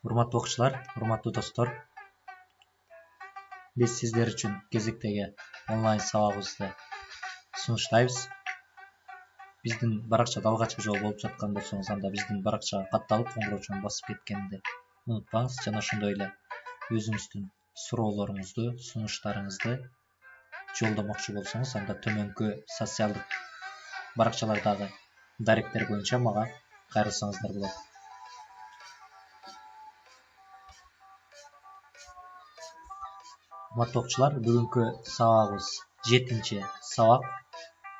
Урматтуу окуучулар, урматтуу достор. Биз сиздер үчүн кезектеги онлайн сабагыбызды сунуштайбыз. Биздин баракчада алгачкы жолу болуп жаткан болсоңуз, анда биздин баракчага катталып коңгуроочуну басып кеткенди унутпаңыз. Жана ошондой эле өзүңүздүн суроолоруңузду, сунуштарыңызды жолдомокчу болсоңуз, анда төмөнкү социалдык баракчалардагы даректер боюнча мага кайрылсаңыздар болот. Урматтуу окуучулар, бүгүнкү сабагыбыз 7-чи сабак.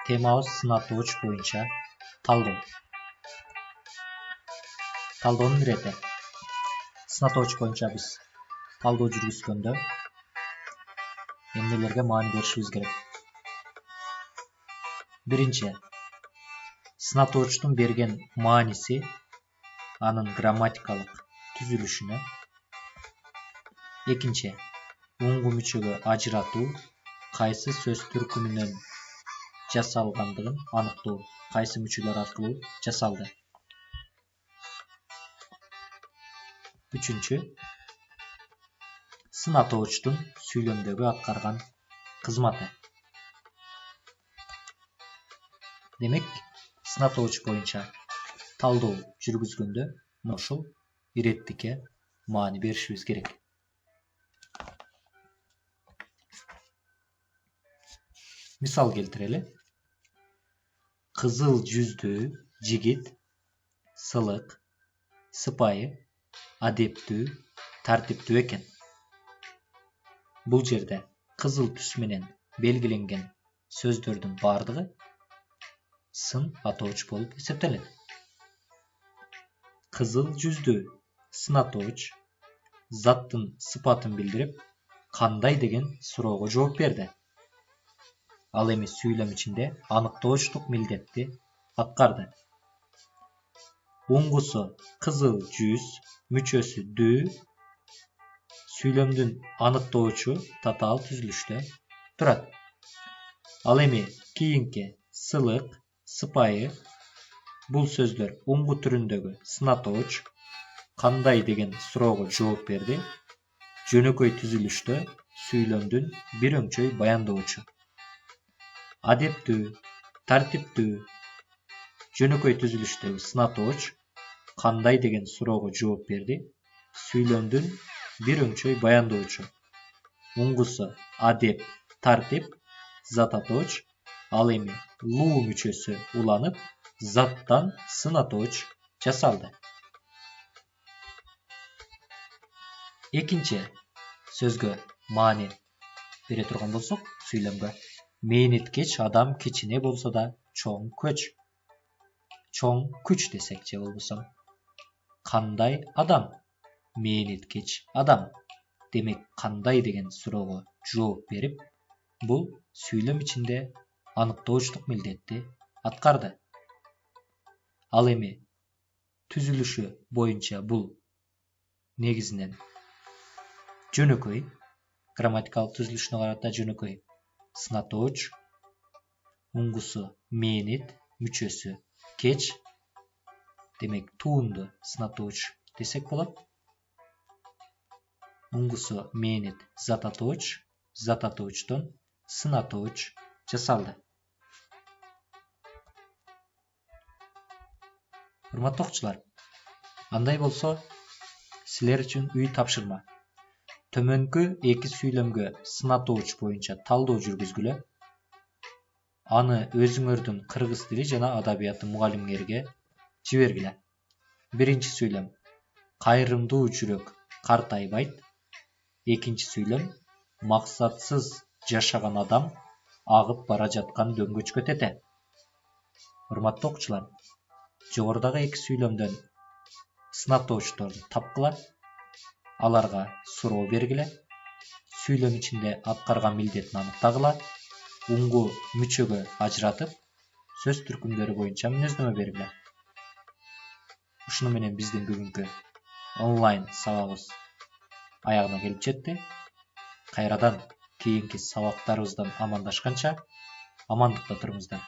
Темабыз сынатууч боюнча талдоо. Талдоонун ирети. Сынатууч боюнча биз талдоо жүргүзгөндө эмнелерге маани беришибиз керек? Биринчи, сынатуучтун берген мааниси анын грамматикалык түзүлүшүнө. Экинчи, уңгу мүчөгө ажыратуу кайсы сөз түркүмүнөн жасалгандыгын аныктоо, кайсы мүчөлөр аркылуу жасалды. Үчүнчү, сынатуучтун сүйлөмдөгү аткарган кызматы. Демек, сынатууч боюнча талдоо жүргүзгөндө ушул иреттикке маани беришибиз керек. Мисал келтирели. Кызыл жүздүү жигит сылык, сыпайы, адептүү, тартиптүү экен. Бул жерде кызыл түс менен белгиленген сөздөрдүн бардыгы сын атооч болуп эсептелет. Кызыл жүздүү сынатууч заттын сыпатын билдирип, кандай деген суроого жооп берди. Ал эми сүйлөм ичинде аныктоочтук милдетти аткарды. Уңгусу кызыл жүз, мүчөсү дүү, сүйлөмдүн аныктоочу татаал түзүлүштө турат. Ал эми кийинки сылык, сыпайы бул сөздөр уңгу түрүндөгү сынатооч кандай деген суроого жооп берди. Жөнөкөй түзүлүштө сүйлөмдүн бир өңчөй баяндоочу. Адептүү, тартиптүү жөнөкөй түзүлүштөгү сынатооч кандай деген суроого жооп берди. Сүйлөмдүн бир өңчөй баяндоочу. Уңгусу адеп, тартип, зат атооч. Ал эми луу мүчөсү уланып, заттан сынатооч жасалды. Экинчи сөзгө маани бере турган болсок, сүйлөмгө мээниткеч адам кичине болсо да чоң күч десек же болбосо кандай адам? Мээниткеч адам. Демек, кандай деген суроого жооп берип, бул сүйлөм ичинде аныктоочтук милдетти аткарды. Ал эми түзүлүшү боюнча бул негизинен жөнөкөй, грамматикалык түзүлүшүнө карата жөнөкөй сынатооч, уңгусу мээнит, мүчөсү кеч. Демек, туунду сынатооч десек болот. Уңгусу мээнит зат атооч, зат атоочтон сынатооч жасалды. Урматтуу окуучулар, андай болсо силер үчүн үй тапшырма. Төмөнкү эки сүйлөмгө сынатууч боюнча талдоо жүргүзгүлө. Аны өзүңөрдүн кыргыз тили жана адабияты мугалимиңерге жибергиле. Биринчи сүйлөм кайрымдуу жүрөк картайбайт. Экинчи сүйлөм максатсыз жашаган адам агып бара жаткан дөңгөчкө тете. Урматтуу окуучулар, жогорудагы эки сүйлөмдөн сынатоочторду тапкыла, аларга суроо бергиле, сүйлөм ичинде аткарган милдетин аныктагыла, уңгу мүчөгө ажыратып, сөз түркүмдөрү боюнча мүнөздөмө бергиле. Ушуну менен биздин бүгүнкү онлайн сабагыбыз аягына келип жетти. Кайрадан кийинки сабактарыбыздан амандашканча амандыкта туруңуздар.